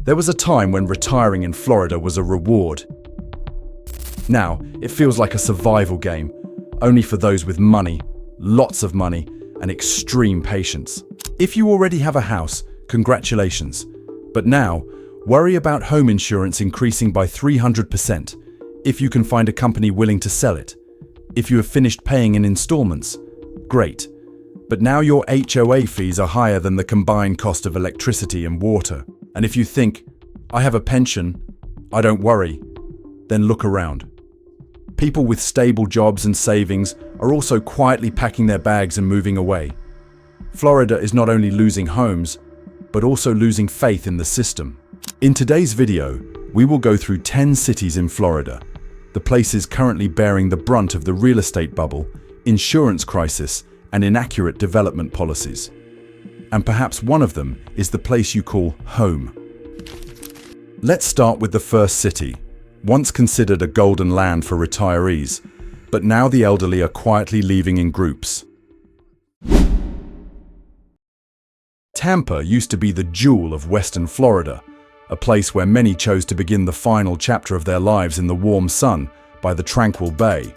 There was a time when retiring in Florida was a reward. Now, it feels like a survival game, only for those with money, lots of money, and extreme patience. If you already have a house, congratulations. But now, worry about home insurance increasing by 300% if you can find a company willing to sell it. If you have finished paying in installments, great. But now your HOA fees are higher than the combined cost of electricity and water. And if you think, I have a pension, I don't worry, then look around. People with stable jobs and savings are also quietly packing their bags and moving away. Florida is not only losing homes, but also losing faith in the system. In today's video, we will go through 10 cities in Florida, the places currently bearing the brunt of the real estate bubble, insurance crisis, and inaccurate development policies. And perhaps one of them is the place you call home. Let's start with the first city, once considered a golden land for retirees, but now the elderly are quietly leaving in groups. Tampa used to be the jewel of Western Florida, a place where many chose to begin the final chapter of their lives in the warm sun by the tranquil bay.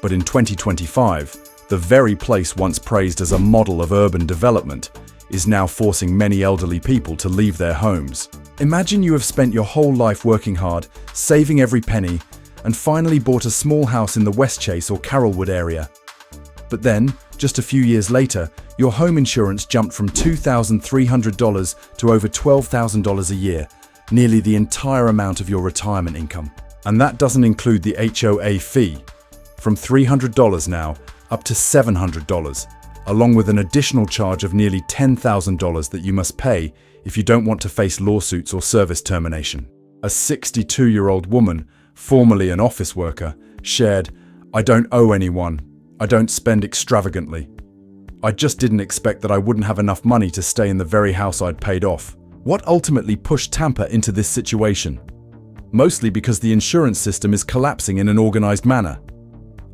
But in 2025, the very place once praised as a model of urban development is now forcing many elderly people to leave their homes. Imagine you have spent your whole life working hard, saving every penny, and finally bought a small house in the Westchase or Carrollwood area. But then, just a few years later, your home insurance jumped from $2,300 to over $12,000 a year, nearly the entire amount of your retirement income. And that doesn't include the HOA fee, from $300 now up to $700, along with an additional charge of nearly $10,000 that you must pay if you don't want to face lawsuits or service termination. A 62-year-old woman, formerly an office worker, shared, "I don't owe anyone. I don't spend extravagantly. I just didn't expect that I wouldn't have enough money to stay in the very house I'd paid off." What ultimately pushed Tampa into this situation? Mostly because the insurance system is collapsing in an organized manner.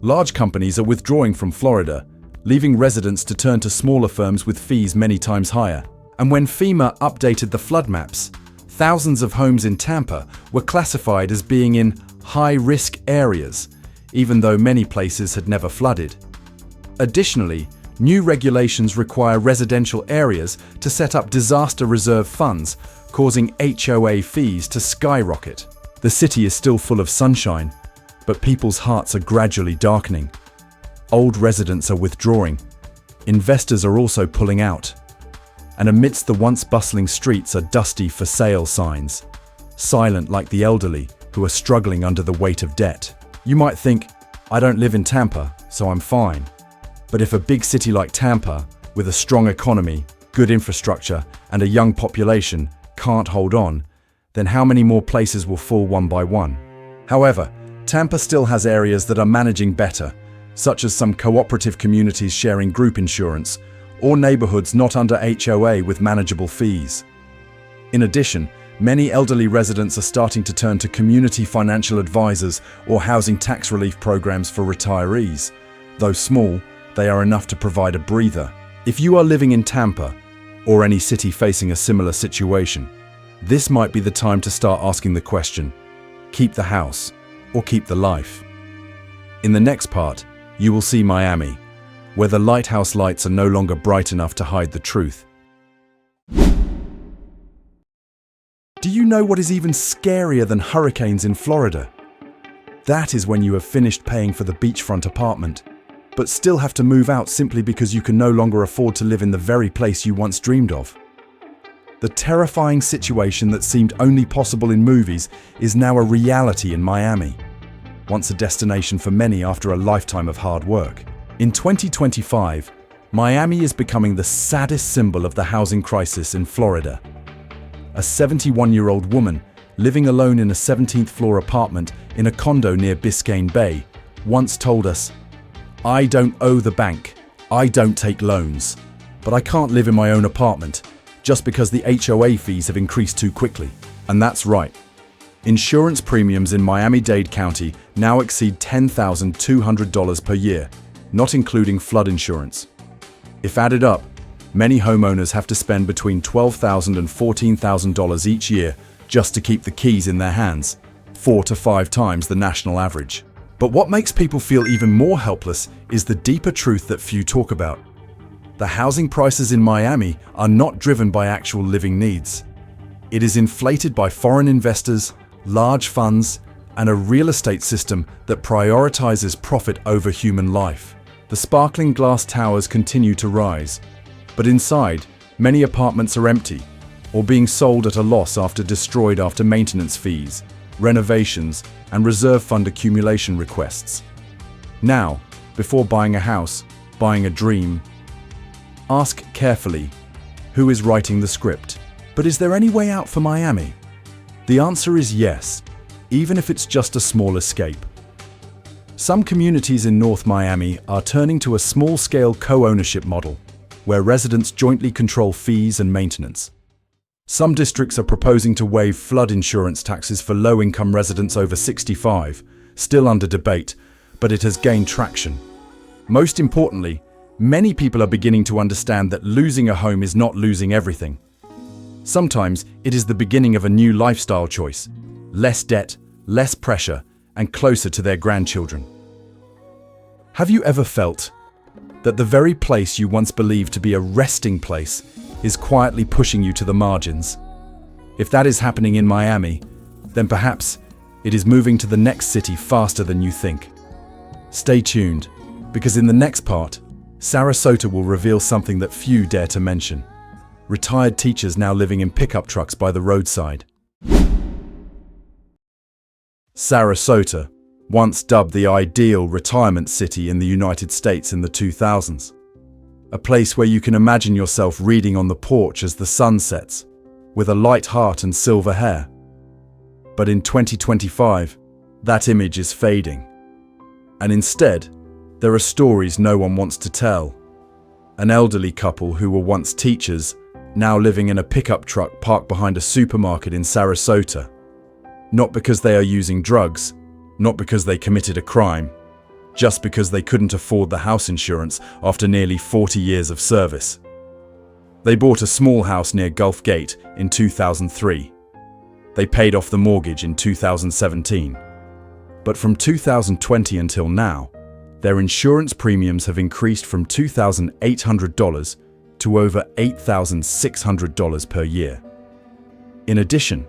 Large companies are withdrawing from Florida, leaving residents to turn to smaller firms with fees many times higher. And when FEMA updated the flood maps, thousands of homes in Tampa were classified as being in high-risk areas, even though many places had never flooded. Additionally, new regulations require residential areas to set up disaster reserve funds, causing HOA fees to skyrocket. The city is still full of sunshine, but people's hearts are gradually darkening. Old residents are withdrawing. Investors are also pulling out. And amidst the once bustling streets are dusty for sale signs, silent like the elderly who are struggling under the weight of debt. You might think, I don't live in Tampa, so I'm fine. But if a big city like Tampa, with a strong economy, good infrastructure, and a young population, can't hold on, then how many more places will fall one by one? However, Tampa still has areas that are managing better, such as some cooperative communities sharing group insurance, or neighborhoods not under HOA with manageable fees. In addition, many elderly residents are starting to turn to community financial advisors or housing tax relief programs for retirees. Though small, they are enough to provide a breather. If you are living in Tampa, or any city facing a similar situation, this might be the time to start asking the question, keep the house or keep the life? In the next part, you will see Miami, where the lighthouse lights are no longer bright enough to hide the truth. Do you know what is even scarier than hurricanes in Florida? That is when you have finished paying for the beachfront apartment, but still have to move out simply because you can no longer afford to live in the very place you once dreamed of. The terrifying situation that seemed only possible in movies is now a reality in Miami, once a destination for many after a lifetime of hard work. In 2025, Miami is becoming the saddest symbol of the housing crisis in Florida. A 71-year-old woman living alone in a 17th floor apartment in a condo near Biscayne Bay once told us, "I don't owe the bank, I don't take loans, but I can't live in my own apartment just because the HOA fees have increased too quickly." And that's right. Insurance premiums in Miami-Dade County now exceed $10,200 per year, not including flood insurance. If added up, Many homeowners have to spend between $12,000 and $14,000 each year just to keep the keys in their hands, 4 to 5 times the national average. But what makes people feel even more helpless is the deeper truth that few talk about. The housing prices in Miami are not driven by actual living needs. It is inflated by foreign investors, large funds, and a real estate system that prioritizes profit over human life. The sparkling glass towers continue to rise, but inside, many apartments are empty or being sold at a loss destroyed after maintenance fees, renovations, and reserve fund accumulation requests. Now, before buying a house, buying a dream, ask carefully, who is writing the script? But is there any way out for Miami? The answer is yes, even if it's just a small escape. Some communities in North Miami are turning to a small-scale co-ownership model, where residents jointly control fees and maintenance. Some districts are proposing to waive flood insurance taxes for low-income residents over 65, still under debate, but it has gained traction. Most importantly, many people are beginning to understand that losing a home is not losing everything. Sometimes it is the beginning of a new lifestyle choice, less debt, less pressure, and closer to their grandchildren. Have you ever felt that the very place you once believed to be a resting place is quietly pushing you to the margins? If that is happening in Miami, then perhaps it is moving to the next city faster than you think. Stay tuned, because in the next part, Sarasota will reveal something that few dare to mention. Retired teachers now living in pickup trucks by the roadside. Sarasota, once dubbed the ideal retirement city in the United States in the 2000s. A place where you can imagine yourself reading on the porch as the sun sets, with a light heart and silver hair. But in 2025, that image is fading. And instead, there are stories no one wants to tell. An elderly couple who were once teachers, now living in a pickup truck parked behind a supermarket in Sarasota. Not because they are using drugs, not because they committed a crime, just because they couldn't afford the house insurance after nearly 40 years of service. They bought a small house near Gulf Gate in 2003. They paid off the mortgage in 2017. But from 2020 until now, their insurance premiums have increased from $2,800 to over $8,600 per year. In addition,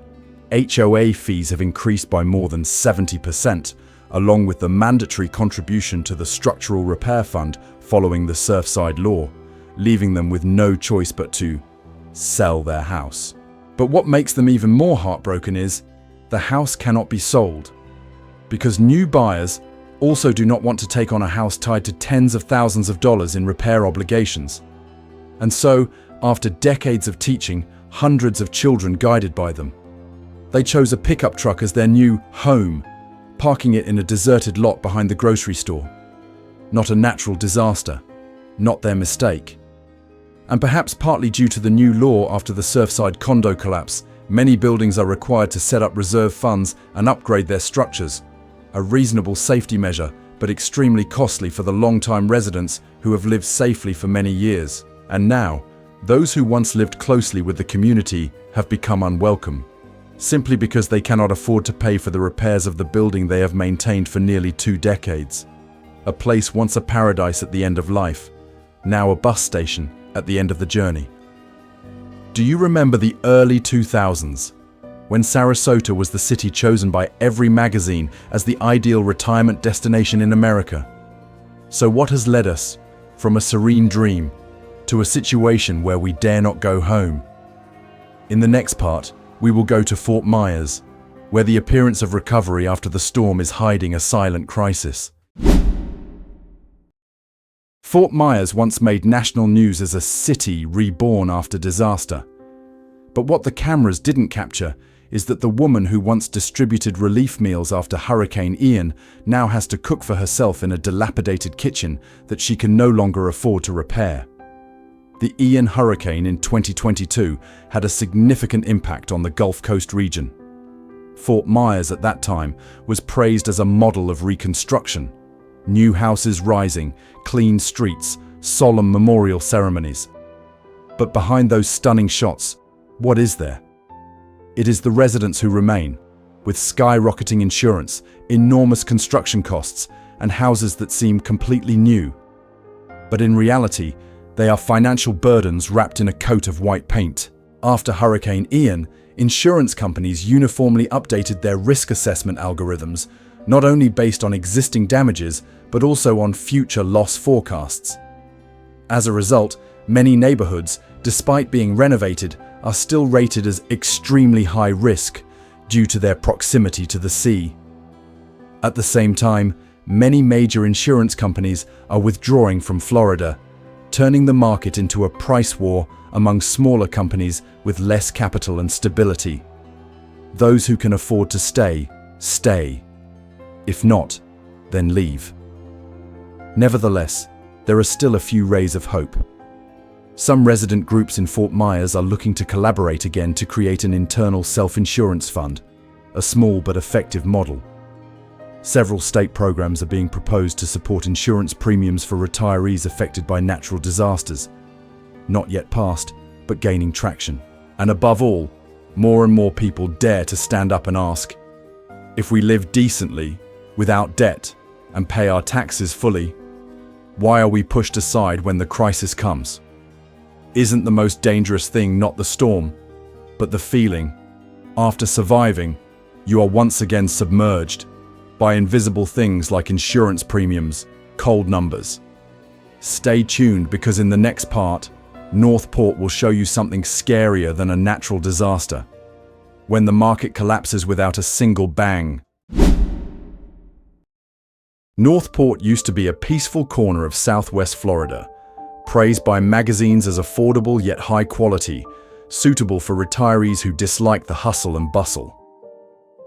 HOA fees have increased by more than 70%, along with the mandatory contribution to the Structural Repair Fund following the Surfside Law, leaving them with no choice but to sell their house. But what makes them even more heartbroken is the house cannot be sold, because new buyers also do not want to take on a house tied to tens of thousands of dollars in repair obligations. And so, after decades of teaching hundreds of children guided by them, they chose a pickup truck as their new home, parking it in a deserted lot behind the grocery store. Not a natural disaster, not their mistake. And perhaps partly due to the new law after the Surfside condo collapse, many buildings are required to set up reserve funds and upgrade their structures. A reasonable safety measure, but extremely costly for the long-time residents who have lived safely for many years. And now, those who once lived closely with the community have become unwelcome, simply because they cannot afford to pay for the repairs of the building they have maintained for nearly 2 decades. A place once a paradise at the end of life, now a bus station at the end of the journey. Do you remember the early 2000s, when Sarasota was the city chosen by every magazine as the ideal retirement destination in America? So what has led us from a serene dream to a situation where we dare not go home? In the next part, we will go to Fort Meyers, where the appearance of recovery after the storm is hiding a silent crisis. Fort Meyers once made national news as a city reborn after disaster. But what the cameras didn't capture is that the woman who once distributed relief meals after Hurricane Ian now has to cook for herself in a dilapidated kitchen that she can no longer afford to repair. The Ian hurricane in 2022 had a significant impact on the Gulf Coast region. Fort Meyers at that time was praised as a model of reconstruction. New houses rising, clean streets, solemn memorial ceremonies. But behind those stunning shots, what is there? It is the residents who remain, with skyrocketing insurance, enormous construction costs, and houses that seem completely new. But in reality, they are financial burdens wrapped in a coat of white paint. After Hurricane Ian, insurance companies uniformly updated their risk assessment algorithms, not only based on existing damages, but also on future loss forecasts. As a result, many neighborhoods, despite being renovated, are still rated as extremely high risk due to their proximity to the sea. At the same time, many major insurance companies are withdrawing from Florida, turning the market into a price war among smaller companies with less capital and stability. Those who can afford to stay, stay. If not, then leave. Nevertheless, there are still a few rays of hope. Some resident groups in Fort Myers are looking to collaborate again to create an internal self-insurance fund, a small but effective model. Several state programs are being proposed to support insurance premiums for retirees affected by natural disasters. Not yet passed, but gaining traction. And above all, more and more people dare to stand up and ask, if we live decently, without debt, and pay our taxes fully, why are we pushed aside when the crisis comes? Isn't the most dangerous thing not the storm, but the feeling, after surviving, you are once again submerged by invisible things like insurance premiums, cold numbers? Stay tuned, because in the next part, Northport will show you something scarier than a natural disaster, when the market collapses without a single bang. Northport used to be a peaceful corner of Southwest Florida, praised by magazines as affordable yet high quality, suitable for retirees who dislike the hustle and bustle.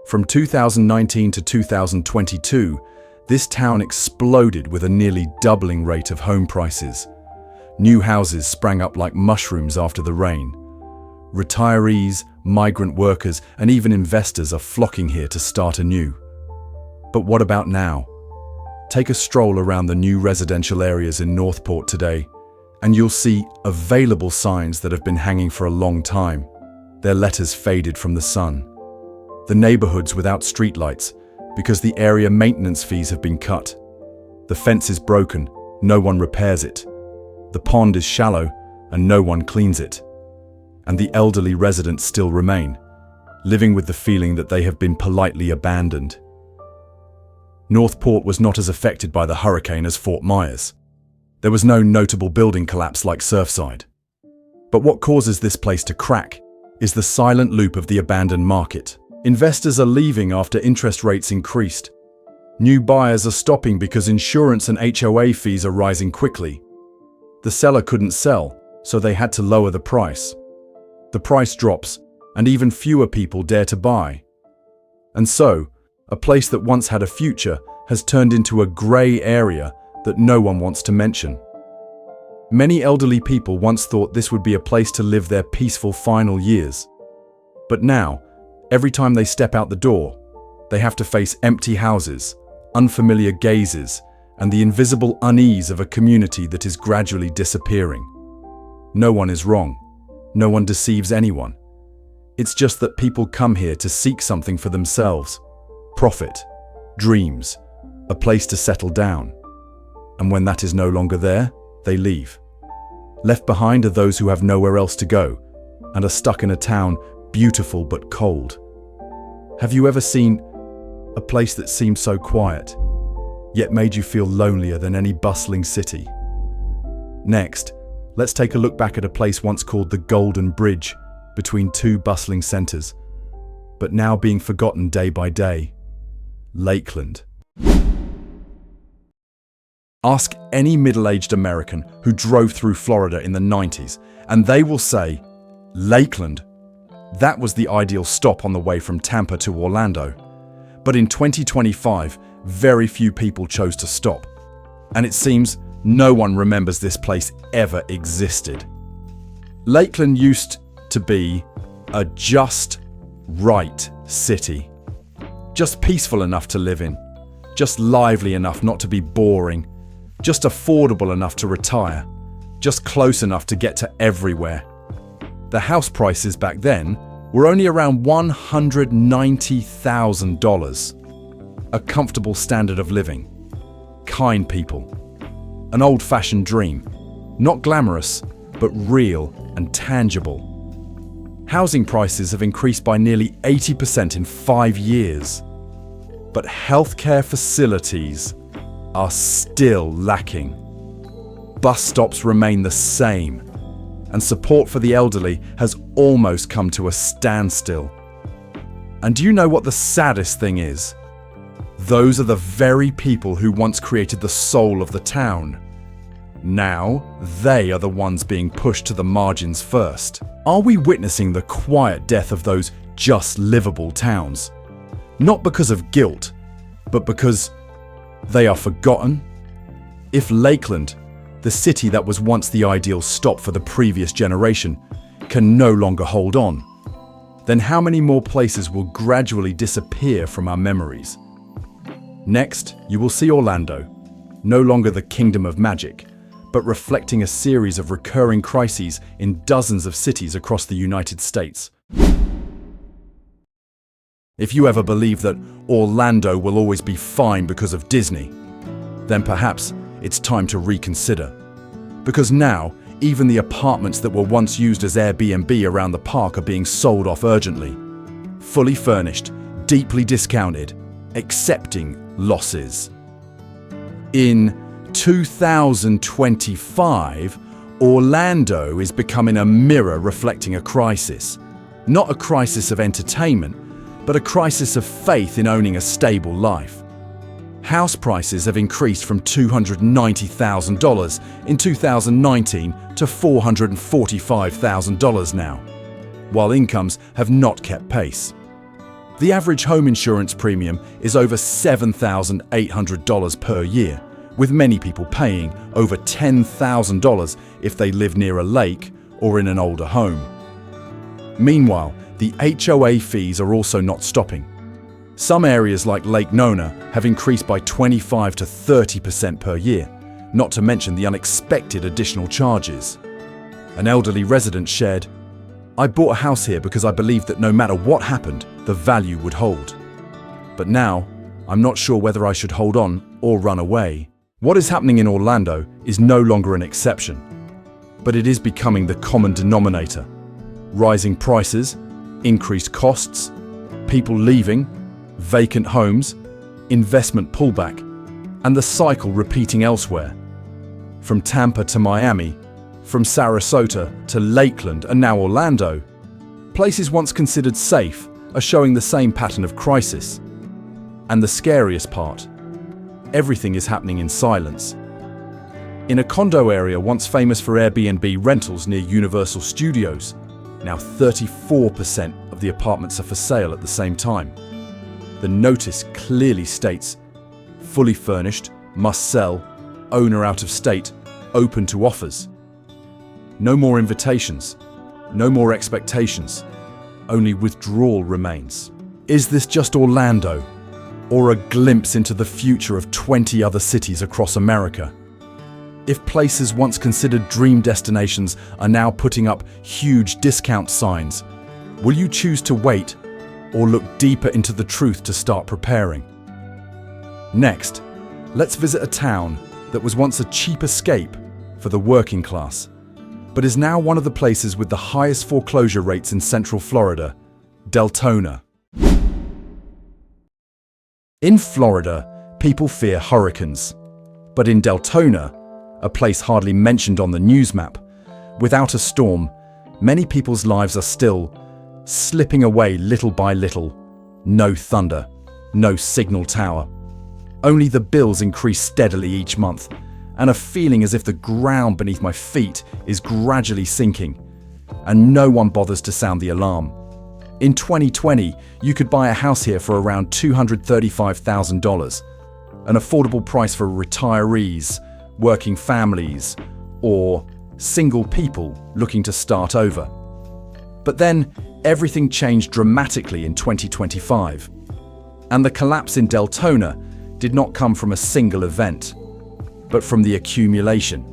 From 2019 to 2022, this town exploded with a nearly doubling rate of home prices. New houses sprang up like mushrooms after the rain. Retirees, migrant workers, and even investors are flocking here to start anew. But what about now? Take a stroll around the new residential areas in Northport today, and you'll see available signs that have been hanging for a long time, their letters faded from the sun. The neighborhoods without streetlights, because the area maintenance fees have been cut. The fence is broken, no one repairs it. The pond is shallow, and no one cleans it. And the elderly residents still remain, living with the feeling that they have been politely abandoned. Northport was not as affected by the hurricane as Fort Myers. There was no notable building collapse like Surfside. But what causes this place to crack is the silent loop of the abandoned market. Investors are leaving after interest rates increased. New buyers are stopping because insurance and HOA fees are rising quickly. The seller couldn't sell, so they had to lower the price. The price drops, and even fewer people dare to buy. And so, a place that once had a future has turned into a grey area that no one wants to mention. Many elderly people once thought this would be a place to live their peaceful final years. But now, every time they step out the door, they have to face empty houses, unfamiliar gazes, and the invisible unease of a community that is gradually disappearing. No one is wrong. No one deceives anyone. It's just that people come here to seek something for themselves. Profit, dreams, a place to settle down. And when that is no longer there, they leave. Left behind are those who have nowhere else to go and are stuck in a town beautiful but cold. Have you ever seen a place that seemed so quiet, yet made you feel lonelier than any bustling city? Next, let's take a look back at a place once called the Golden Bridge between two bustling centers, but now being forgotten day by day. Lakeland. Ask any middle-aged American who drove through Florida in the 90s, and they will say, Lakeland. That was the ideal stop on the way from Tampa to Orlando. But in 2025, very few people chose to stop. And it seems no one remembers this place ever existed. Lakeland used to be a just right city. Just peaceful enough to live in. Just lively enough not to be boring. Just affordable enough to retire. just close enough to get to everywhere. The house prices back then were only around $190,000. A comfortable standard of living. Kind people. An old-fashioned dream. Not glamorous, but real and tangible. Housing prices have increased by nearly 80% in 5 years. But healthcare facilities are still lacking. Bus stops remain the same, and support for the elderly has almost come to a standstill. And do you know what the saddest thing is? Those are the very people who once created the soul of the town. Now, they are the ones being pushed to the margins first. Are we witnessing the quiet death of those just livable towns? Not because of guilt, but because they are forgotten? If Lakeland, the city that was once the ideal stop for the previous generation, can no longer hold on, then how many more places will gradually disappear from our memories? Next, you will see Orlando, no longer the kingdom of magic, but reflecting a series of recurring crises in dozens of cities across the United States. If you ever believe that Orlando will always be fine because of Disney, then perhaps it's time to reconsider. Because now, even the apartments that were once used as Airbnb around the park are being sold off urgently. Fully furnished, deeply discounted, accepting losses. In 2025, Orlando is becoming a mirror reflecting a crisis. Not a crisis of entertainment, but a crisis of faith in owning a stable life. House prices have increased from $290,000 in 2019 to $445,000 now, while incomes have not kept pace. The average home insurance premium is over $7,800 per year, with many people paying over $10,000 if they live near a lake or in an older home. Meanwhile, the HOA fees are also not stopping. Some areas like Lake Nona have increased by 25 to 30% per year, not to mention the unexpected additional charges. An elderly resident shared, "I bought a house here because I believed that no matter what happened, the value would hold. But now, I'm not sure whether I should hold on or run away." What is happening in Orlando is no longer an exception, but it is becoming the common denominator. Rising prices, increased costs, people leaving, vacant homes, investment pullback, and the cycle repeating elsewhere. From Tampa to Miami, from Sarasota to Lakeland and now Orlando, places once considered safe are showing the same pattern of crisis. And the scariest part, everything is happening in silence. In a condo area once famous for Airbnb rentals near Universal Studios, now 34% of the apartments are for sale at the same time. The notice clearly states, fully furnished, must sell, owner out of state, open to offers. No more invitations, no more expectations, only withdrawal remains. Is this just Orlando, or a glimpse into the future of 20 other cities across America? If places once considered dream destinations are now putting up huge discount signs, will you choose to wait or look deeper into the truth to start preparing? Next, let's visit a town that was once a cheap escape for the working class, but is now one of the places with the highest foreclosure rates in Central Florida, Daytona. In Florida, people fear hurricanes, but in Daytona, a place hardly mentioned on the news map, without a storm, many people's lives are still slipping away little by little. No thunder, no signal tower. Only the bills increase steadily each month, and a feeling as if the ground beneath my feet is gradually sinking, and no one bothers to sound the alarm. In 2020, you could buy a house here for around $235,000, an affordable price for retirees, working families, or single people looking to start over. But then, everything changed dramatically in 2025. And the collapse in Daytona did not come from a single event, but from the accumulation.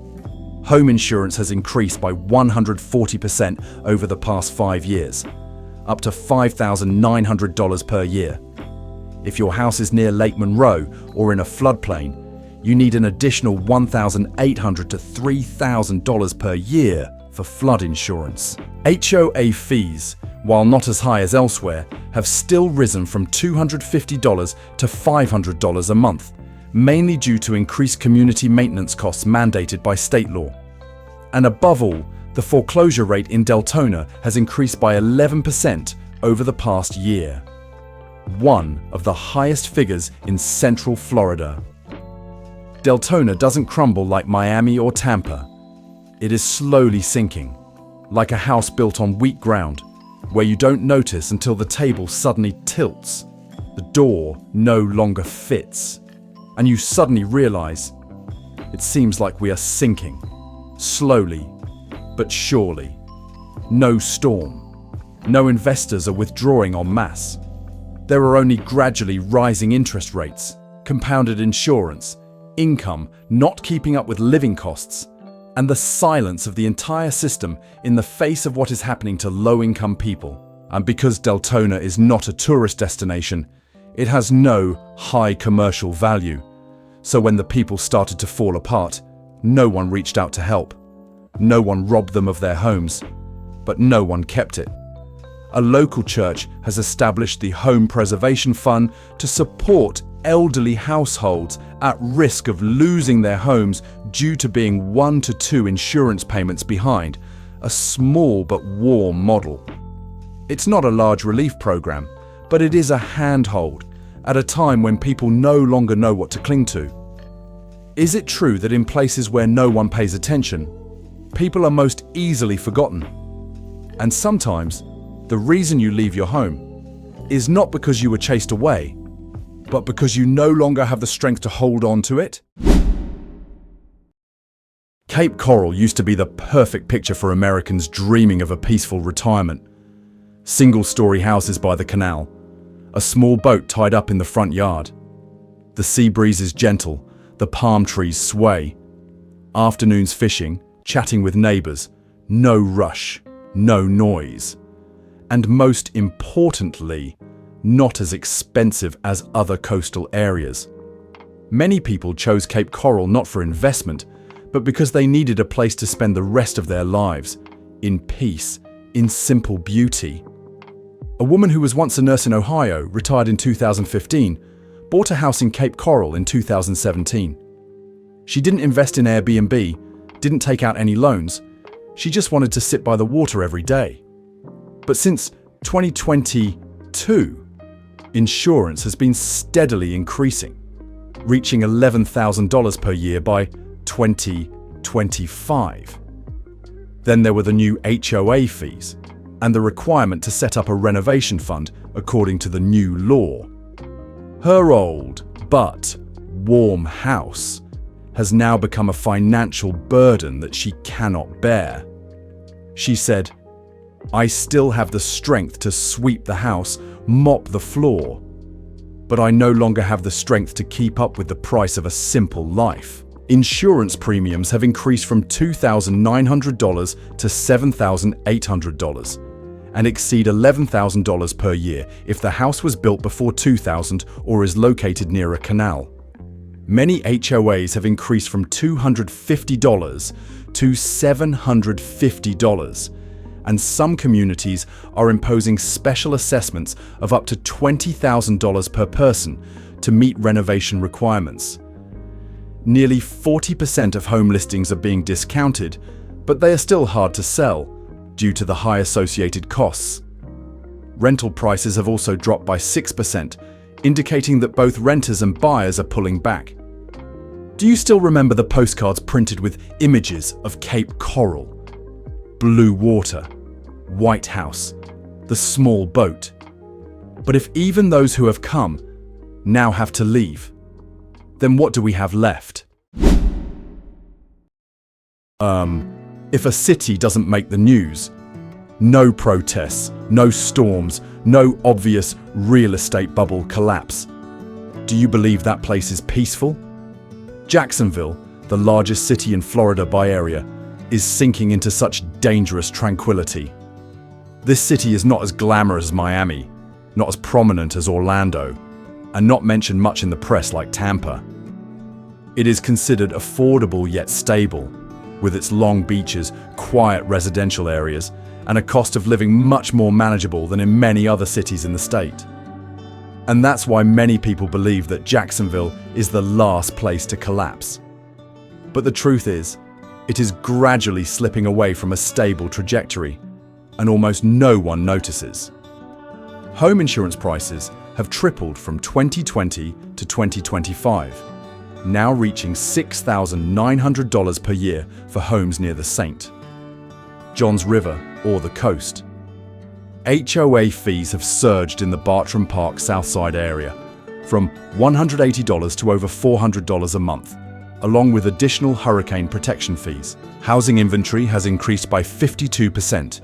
home insurance has increased by 140% over the past 5 years, up to $5,900 per year. If your house is near Lake Monroe or in a floodplain, you need an additional $1,800 to $3,000 per year for flood insurance. HOA fees, while not as high as elsewhere, have still risen from $250 to $500 a month, mainly due to increased community maintenance costs mandated by state law. And above all, the foreclosure rate in Daytona has increased by 11% over the past year, one of the highest figures in Central Florida. Daytona doesn't crumble like Miami or Tampa. It is slowly sinking, like a house built on weak ground, where you don't notice until the table suddenly tilts, the door no longer fits, and you suddenly realize it seems like we are sinking, slowly but surely. No storm, no investors are withdrawing en masse. There are only gradually rising interest rates, compounded insurance, income not keeping up with living costs, and the silence of the entire system in the face of what is happening to low-income people. And because Daytona is not a tourist destination, it has no high commercial value. So when the people started to fall apart, no one reached out to help. No one robbed them of their homes, but no one kept it. A local church has established the Home Preservation Fund to support elderly households at risk of losing their homes due to being 1 to 2 insurance payments behind, a small but warm model. It's not a large relief program, but it is a handhold at a time when people no longer know what to cling to. Is it true that in places where no one pays attention, people are most easily forgotten? And sometimes, the reason you leave your home is not because you were chased away, but because you no longer have the strength to hold on to it? Cape Coral used to be the perfect picture for Americans dreaming of a peaceful retirement. Single-story houses by the canal, a small boat tied up in the front yard. The sea breeze is gentle, the palm trees sway. Afternoons fishing, chatting with neighbors, no rush, no noise. And most importantly, not as expensive as other coastal areas. Many people chose Cape Coral not for investment, but because they needed a place to spend the rest of their lives, in peace, in simple beauty. A woman who was once a nurse in Ohio, retired in 2015, bought a house in Cape Coral in 2017. She didn't invest in Airbnb, didn't take out any loans. She just wanted to sit by the water every day. But since 2022, insurance has been steadily increasing, reaching $11,000 per year by 2025. Then there were the new HOA fees and the requirement to set up a renovation fund according to the new law. Her old but warm house has now become a financial burden that she cannot bear. She said, "I still have the strength to sweep the house, mop the floor, but I no longer have the strength to keep up with the price of a simple life." Insurance premiums have increased from $2,900 to $7,800 and exceed $11,000 per year if the house was built before 2000 or is located near a canal. Many HOAs have increased from $250 to $750, and some communities are imposing special assessments of up to $20,000 per person to meet renovation requirements. Nearly 40% of home listings are being discounted, but they are still hard to sell due to the high associated costs. Rental prices have also dropped by 6%, indicating that both renters and buyers are pulling back. Do you still remember the postcards printed with images of Cape Coral, blue water, White House, the small boat? But if even those who have come now have to leave, then what do we have left? If a city doesn't make the news, no protests, no storms, no obvious real estate bubble collapse, do you believe that place is peaceful? Jacksonville, the largest city in Florida by area, is sinking into such dangerous tranquility. This city is not as glamorous as Miami, not as prominent as Orlando, and not mentioned much in the press like Tampa. It is considered affordable yet stable, with its long beaches, quiet residential areas, and a cost of living much more manageable than in many other cities in the state. And that's why many people believe that Jacksonville is the last place to collapse. But the truth is, it is gradually slipping away from a stable trajectory, and almost no one notices. Home insurance prices have tripled from 2020 to 2025, now reaching $6,900 per year for homes near the St. John's River or the coast. HOA fees have surged in the Bartram Park Southside area, from $180 to over $400 a month, along with additional hurricane protection fees. Housing inventory has increased by 52%.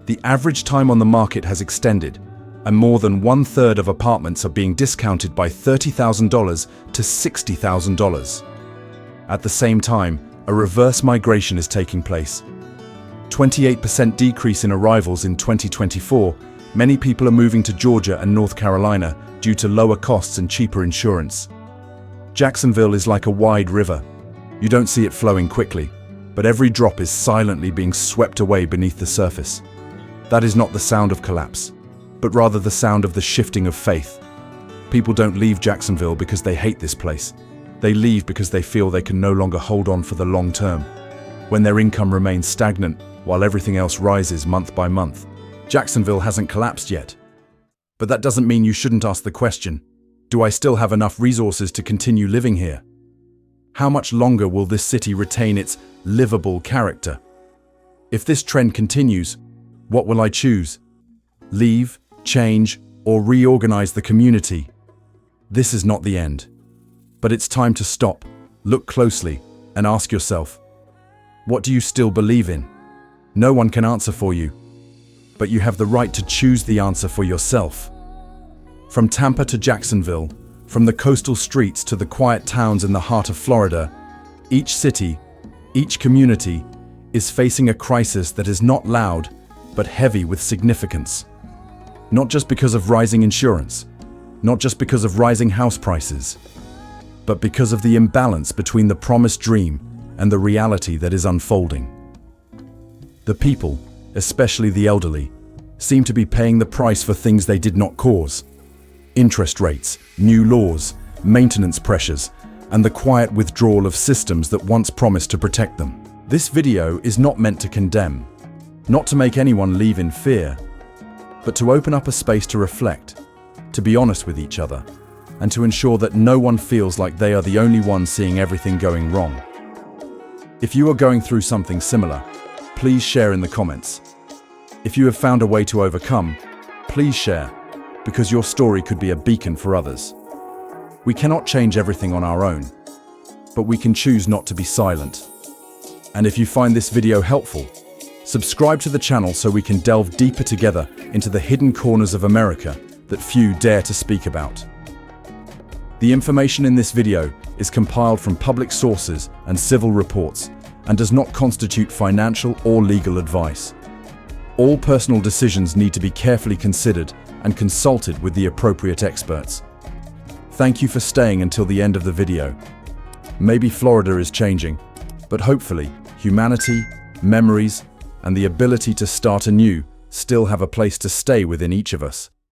The average time on the market has extended, and more than 1/3 of apartments are being discounted by $30,000 to $60,000. At the same time, a reverse migration is taking place. 28% decrease in arrivals in 2024. Many people are moving to Georgia and North Carolina due to lower costs and cheaper insurance. Jacksonville is like a wide river. You don't see it flowing quickly, but every drop is silently being swept away beneath the surface. That is not the sound of collapse, but rather the sound of the shifting of faith. People don't leave Jacksonville because they hate this place. They leave because they feel they can no longer hold on for the long term, when their income remains stagnant while everything else rises month by month. Jacksonville hasn't collapsed yet. But that doesn't mean you shouldn't ask the question, do I still have enough resources to continue living here? How much longer will this city retain its livable character? If this trend continues, what will I choose? Leave, change, or reorganize the community? This is not the end. But it's time to stop, look closely, and ask yourself, what do you still believe in? No one can answer for you, but you have the right to choose the answer for yourself. From Tampa to Jacksonville, from the coastal streets to the quiet towns in the heart of Florida, each city, each community is facing a crisis that is not loud, but heavy with significance. Not just because of rising insurance, not just because of rising house prices, but because of the imbalance between the promised dream and the reality that is unfolding. The people, especially the elderly, seem to be paying the price for things they did not cause. Interest rates, new laws, maintenance pressures, and the quiet withdrawal of systems that once promised to protect them. This video is not meant to condemn, not to make anyone leave in fear, but to open up a space to reflect, to be honest with each other, and to ensure that no one feels like they are the only one seeing everything going wrong. If you are going through something similar, please share in the comments. If you have found a way to overcome, please share, because your story could be a beacon for others. We cannot change everything on our own, but we can choose not to be silent. And if you find this video helpful, subscribe to the channel so we can delve deeper together into the hidden corners of America that few dare to speak about. The information in this video is compiled from public sources and civil reports and does not constitute financial or legal advice. All personal decisions need to be carefully considered and consulted with the appropriate experts. Thank you for staying until the end of the video. Maybe Florida is changing, but hopefully humanity, memories, and the ability to start anew still have a place to stay within each of us.